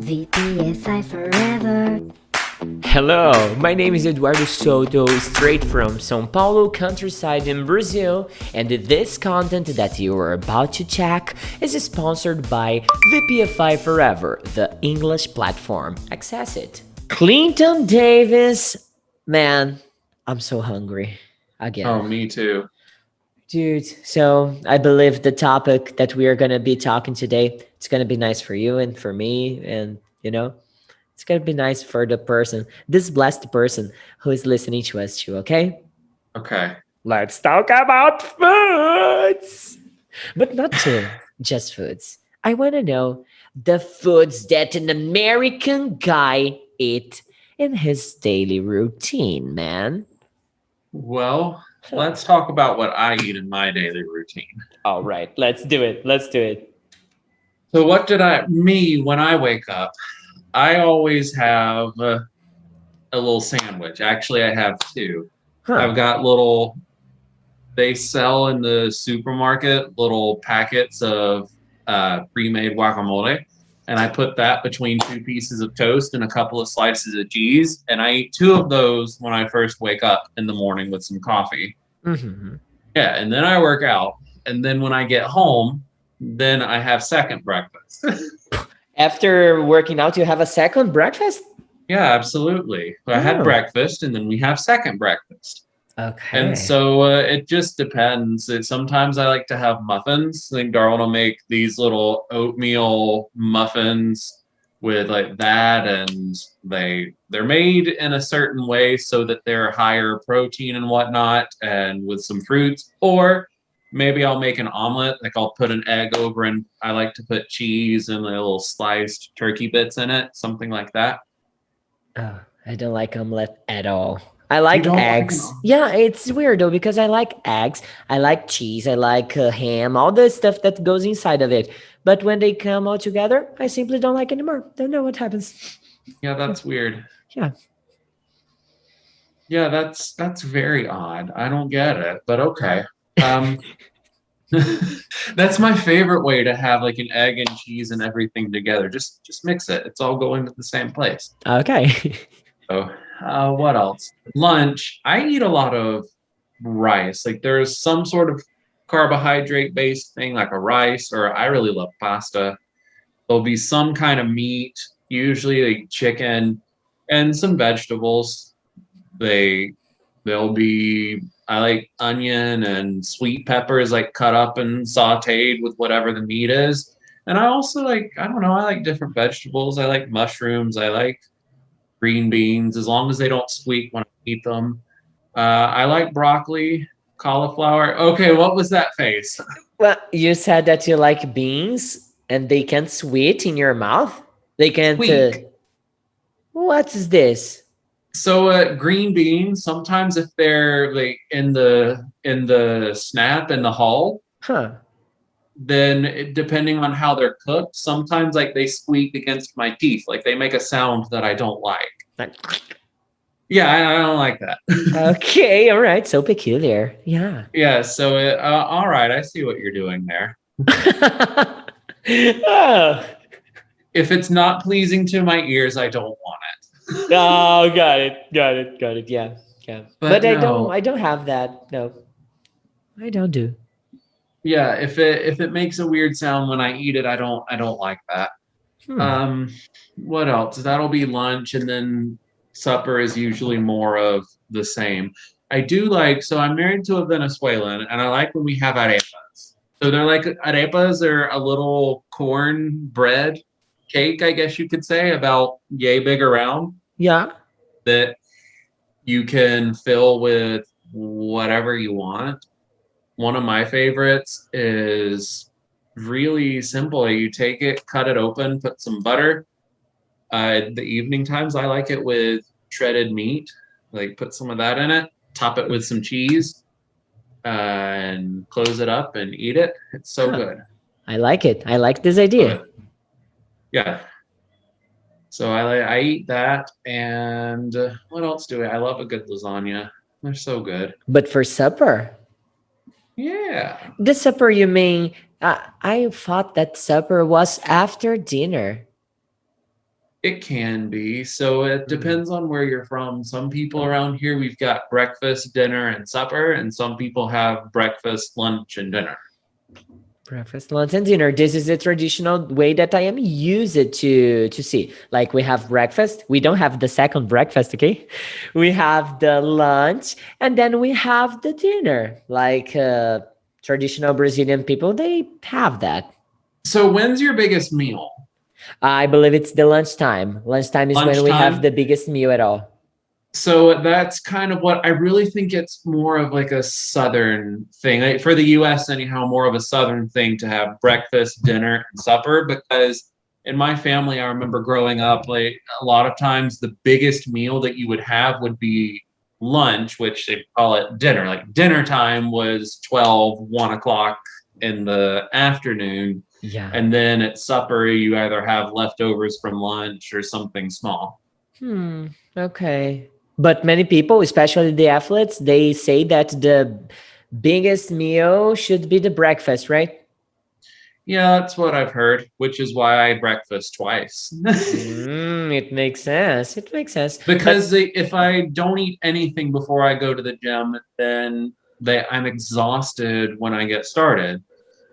VPFI forever. Hello, my name is Eduardo Soto, straight from São Paulo countryside in Brazil, and this content that you are about to check is sponsored by VPFI Forever, the English platform. Access it. Clinton Davis, man, I'm so hungry again. Oh, me too. Dude, so I believe the topic that we are going to be talking today, it's going to be nice for you and for me, and it's going to be nice for the person, this blessed person who is listening to us too, okay? Okay. Let's talk about foods. But not just foods. I want to know the foods that an American guy eat in his daily routine, man. Well, let's talk about what I eat in my daily routine. All right, let's do it. Let's do it. So, when I wake up, I always have a little sandwich. Actually, I have two. I've got they sell in the supermarket little packets of pre-made guacamole. And I put that between two pieces of toast and a couple of slices of cheese. And I eat two of those when I first wake up in the morning with some coffee. Mm-hmm. Yeah, and then I work out. And then when I get home, then I have second breakfast. After working out, you have a second breakfast? Yeah, absolutely. I had breakfast and then we have second breakfast. Okay. And so it just depends. Sometimes I like to have muffins. I think Darwin will make these little oatmeal muffins with like that, and they're made in a certain way so that they're higher protein and whatnot, and with some fruits. Or maybe I'll make an omelet. Like I'll put an egg over, and I like to put cheese and little sliced turkey bits in it, something like that. Oh, I don't like omelet at all. I like don't like eggs. Yeah, it's weird though because I like eggs, I like cheese, I like ham, all the stuff that goes inside of it. But when they come all together, I simply don't like anymore. Don't know what happens. Yeah, that's weird. Yeah. Yeah, that's very odd. I don't get it, but okay. That's my favorite way to have like an egg and cheese and everything together. Just mix it. It's all going to the same place. Okay. So, what else? Lunch. I eat a lot of rice. Like there's some sort of carbohydrate based thing, like a rice, or I really love pasta. There'll be some kind of meat, usually like chicken, and some vegetables. They'll be I like onion and sweet peppers like cut up and sauteed with whatever the meat is. And I also like, I don't know, I like different vegetables. I like mushrooms. I like green beans, as long as they don't squeak when I eat them. I like broccoli, cauliflower. Okay, what was that face? Well, you said that you like beans and they can't sweet in your mouth? They can't Squeak. what is this? So green beans, sometimes if they're like in the snap in the hull, Huh. then depending on how they're cooked, sometimes like they squeak against my teeth, like they make a sound that I don't like. Like, Yeah, I don't like that. okay, all right, so peculiar. Yeah. Yeah, so all right, I see what you're doing there. Oh. If it's not pleasing to my ears, I don't want it. Oh, got it. Yeah, yeah. But no. I don't have that. No, I don't do. Yeah, if it makes a weird sound when I eat it, I don't like that. What else? That'll be lunch, and then supper is usually more of the same. So I'm married to a Venezuelan, and I like when we have arepas. So they're like arepas are a little corn bread cake, I guess you could say, about yay big around, Yeah. that you can fill with whatever you want. One of my favorites is really simple. You take it, cut it open, put some butter. The evening times, I like it with shredded meat. Like put some of that in it, top it with some cheese, and close it up and eat it. It's so good. I like it. I like this idea. Yeah. So I eat that, and what else do I love a good lasagna. They're so good. But for supper, Yeah. the supper you mean? I thought that supper was after dinner. It can be. So it Mm. depends on where you're from. Some people Oh, around here, we've got breakfast, dinner, and supper, and some people have breakfast, lunch, and dinner. breakfast, lunch, and dinner. This is the traditional way that I am used to see. Like we have breakfast. We don't have the second breakfast, okay? We have the lunch, and then we have the dinner. Like traditional Brazilian people, they have that. So when's your biggest meal? I believe it's the lunchtime. Lunchtime is when we have Lunchtime? the biggest meal at all. So that's kind of what I really think it's more of like a southern thing. Like for the US anyhow, more of a southern thing to have breakfast, dinner, and supper because in my family I remember growing up like a lot of times the biggest meal that you would have would be lunch, which they call it dinner. Like dinner time was 1 o'clock in the afternoon. Yeah. And then at supper you either have leftovers from lunch or something small. Hmm. Okay. But many people, especially the athletes, they say that the biggest meal should be the breakfast, right? Yeah, that's what I've heard, which is why I breakfast twice. It makes sense. It makes sense. But Because if I don't eat anything before I go to the gym, then I'm exhausted when I get started.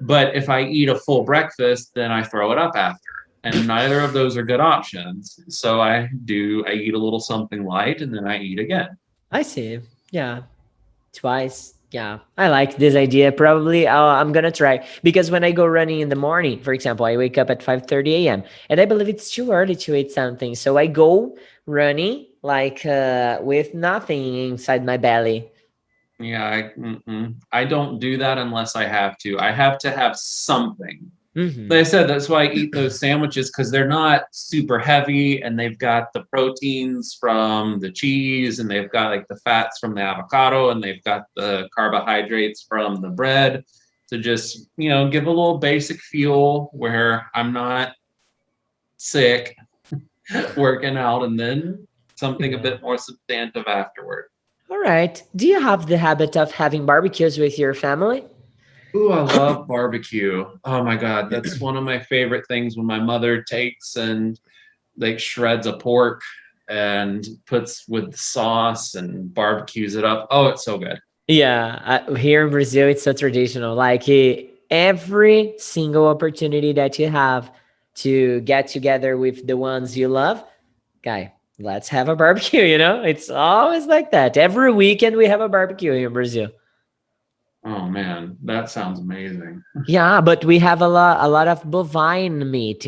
But if I eat a full breakfast, then I throw it up after. And neither of those are good options. So I eat a little something light and then I eat again. I see. Yeah. Twice. Yeah, I like this idea. Probably I'm gonna try because when I go running in the morning, for example, I wake up at 5:30 a.m. and I believe it's too early to eat something, so I go running like with nothing inside my belly. Yeah, I don't do that unless I have to. I have to have something. Like I Hmm. said, that's why I eat those sandwiches because they're not super heavy and they've got the proteins from the cheese and they've got like the fats from the avocado and they've got the carbohydrates from the bread to just, give a little basic fuel where I'm not sick working out and then something a Yeah. bit more substantive afterward. All right. Do you have the habit of having barbecues with your family? Ooh, I love barbecue. Oh my God, that's one of my favorite things when my mother takes and like shreds a pork and puts with sauce and barbecues it up. Oh, it's so good. Yeah, here in Brazil, it's so traditional. Like every single opportunity that you have to get together with the ones you love, guy, let's have a barbecue. It's always like that. Every weekend we have a barbecue here in Brazil. Oh man, that sounds amazing. Yeah, but we have a lot of bovine meat.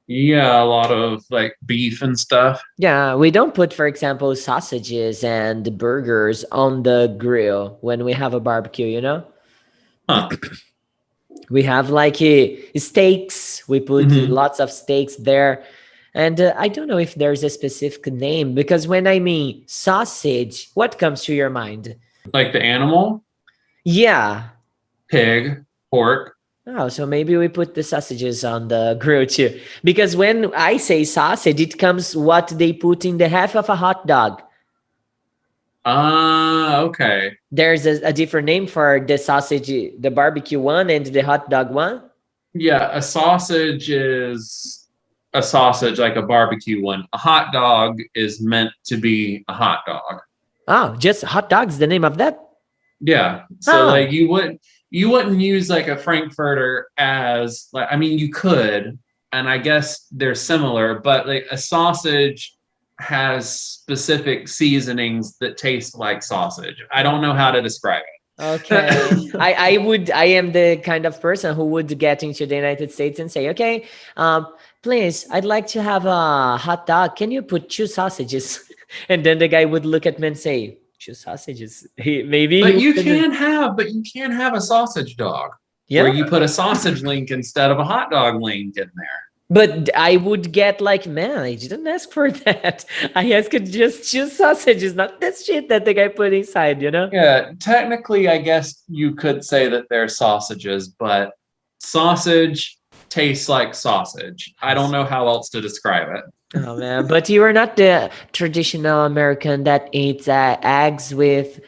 Yeah, a lot of like beef and stuff. Yeah, we don't put, for example, sausages and burgers on the grill when we have a barbecue. Huh. We have like steaks. We put Hmm. lots of steaks there. And I don't know if there's a specific name because when I mean sausage, what comes to your mind? Like the animal, Yeah. pig, pork. Oh, so maybe we put the sausages on the grill too. Because when I say sausage, it comes what they put in the half of a hot dog. Ah, okay. There's a different name for the sausage, the barbecue one and the hot dog one. Yeah, a sausage is a sausage like a barbecue one. A hot dog is meant to be a hot dog. Oh, just hot dog's the name of that? Yeah. So like Oh, you wouldn't use like a frankfurter as like I mean you could and I guess they're similar but like a sausage has specific seasonings that taste like sausage. I don't know how to describe okay. it. I am the kind of person who would get into the United States and say, okay, please, I'd like to have a hot dog. Can you put two sausages? And then the guy would look at me and say, two sausages. Maybe he would. But you can have a sausage dog where Yeah. you put a sausage link instead of a hot dog link in there. But I would get like, man, I didn't ask for that. I asked just two sausages, not that shit that the guy put inside. Yeah, technically, I guess you could say that they're sausages, but sausage tastes like sausage. I don't know how else to describe it. Oh man, but you are not the traditional American that eats eggs with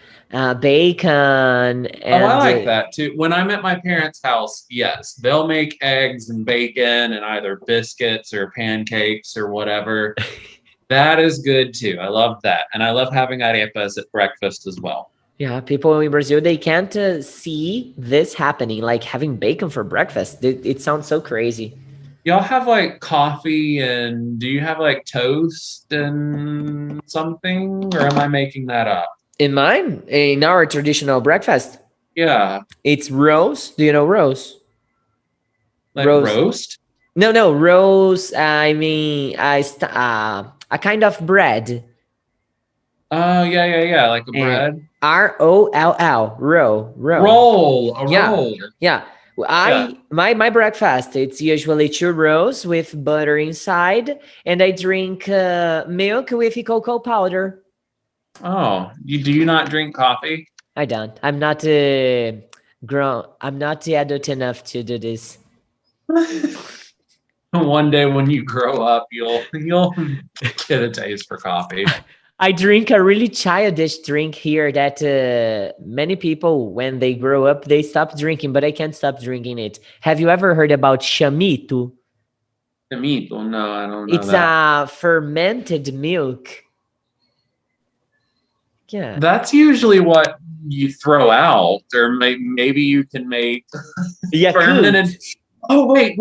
bacon Oh, I and like that too. When I'm at my parents' house, yes, they'll make eggs and bacon and either biscuits or pancakes or whatever. That is good too. I love that. And I love having arepas at breakfast as well. yeah, people in Brazil, they can't see this happening, like having bacon for breakfast. It sounds so crazy. Y'all have like coffee and do you have like toast and something? Or am I making that up? In our traditional breakfast, Yeah, it's rose. Do you know rose? like Rose. roast. No, rose. I mean, a kind of bread. Oh, yeah, like a And bread. roll, roll. Roll, a Yeah, roll. yeah. Yeah. My breakfast, it's usually two rolls with butter inside, and I drink milk with cocoa powder. Oh, do you not drink coffee? I don't. I'm not grown. I'm not adult enough to do this. One day when you grow up, you'll get a taste for coffee. I drink a really childish drink here that many people, when they grow up, they stop drinking, but I can't stop drinking it. Have you ever heard about chamito? The meat? Well, no, I don't know It's that. a fermented milk. Yeah. That's usually what you throw out, or maybe you can make fermented. Yakult. Oh wait!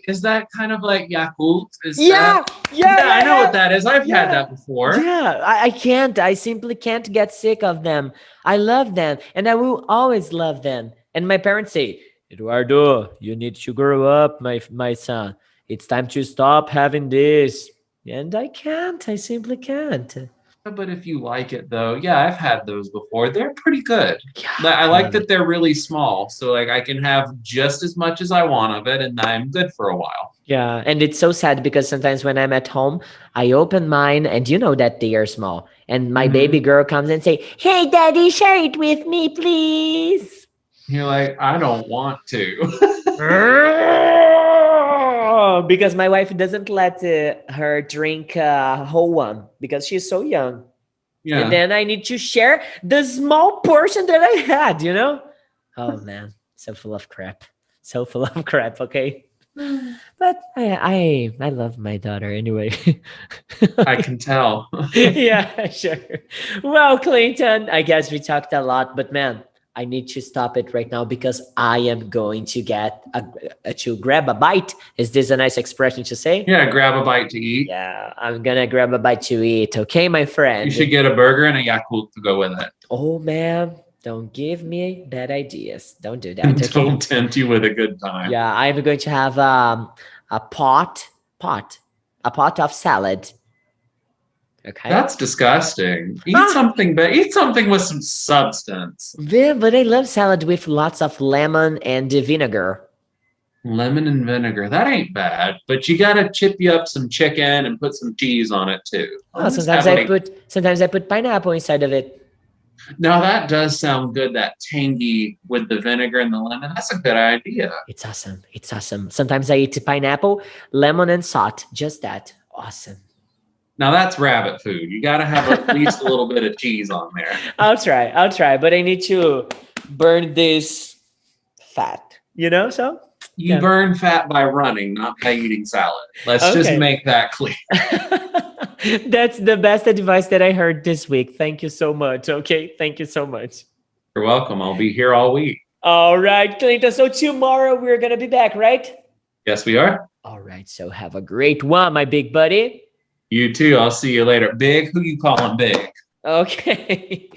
Is that kind of like Yakult? Is Yeah, that? yeah, Yeah, I yeah, know yeah. what that is. I've had Yeah. that before. Yeah, I can't. I simply can't get sick of them. I love them, and I will always love them. And my parents say, Eduardo, you need to grow up, my son. It's time to stop having this. And I can't. I simply can't. But if you like it though, yeah, I've had those before. They're pretty good. Yeah, I I like love that it. they're really small, so like I can have just as much as I want of it, and I'm good for a while. Yeah, and it's so sad because sometimes when I'm at home, I open mine, and you know that they are small. And my baby Mhm. girl comes and say, "Hey, daddy, share it with me, please." You're like, I don't want to. Because my wife doesn't let her drink a whole one because she's so young. And Yeah. then I need to share the small portion that I had, you know? Oh man, so full of crap. So full of crap, okay? But I love my daughter anyway. I can tell. Yeah, sure. Well, Clinton, I guess we talked a lot, but man, I need to stop it right now because I am going to get to grab a bite. Is this a nice expression to say? Yeah, grab a bite to eat. Yeah, I'm gonna grab a bite to eat. Okay, my friend. You should get a burger and a Yakult to go with it. Oh man, don't give me bad ideas. Don't do that. Okay. Don't tempt you with a good time. Yeah, I'm going to have a pot of salad. Okay. That's disgusting. Eat Ah! something, but eat something with some substance. Yeah, but I love salad with lots of lemon and vinegar. Lemon and vinegar. That ain't bad, but you gotta chip you up some chicken and put some cheese on it too. Oh, sometimes I put pineapple inside of it. Now that does sound good. That tangy with the vinegar and the lemon. That's a good idea. It's awesome. It's awesome. Sometimes I eat pineapple, lemon, and salt. Just that. Awesome. Now that's rabbit food. You gotta have at least a little bit of cheese on there. I'll try, but I need to burn this fat, you know? So You burn fat by running, not by eating salad. Let's just make that clear. That's the best advice that I heard this week. Thank you so much. Okay. Thank you so much. You're welcome. I'll be here all week. All right, Clinton. So tomorrow we're going to be back, right? Yes, we are. All right. So have a great one, my big buddy. You too. I'll see you later. Big? Who you calling big? Okay.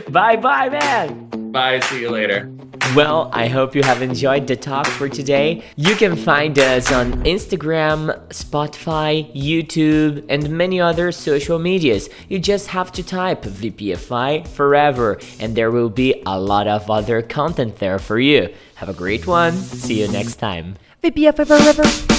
Bye, man. Bye. See you later. Well, I hope you have enjoyed the talk for today. You can find us on Instagram, Spotify, YouTube, and many other social medias. You just have to type VPFI forever, and there will be a lot of other content there for you. Have a great one. See you next time. VPFI forever.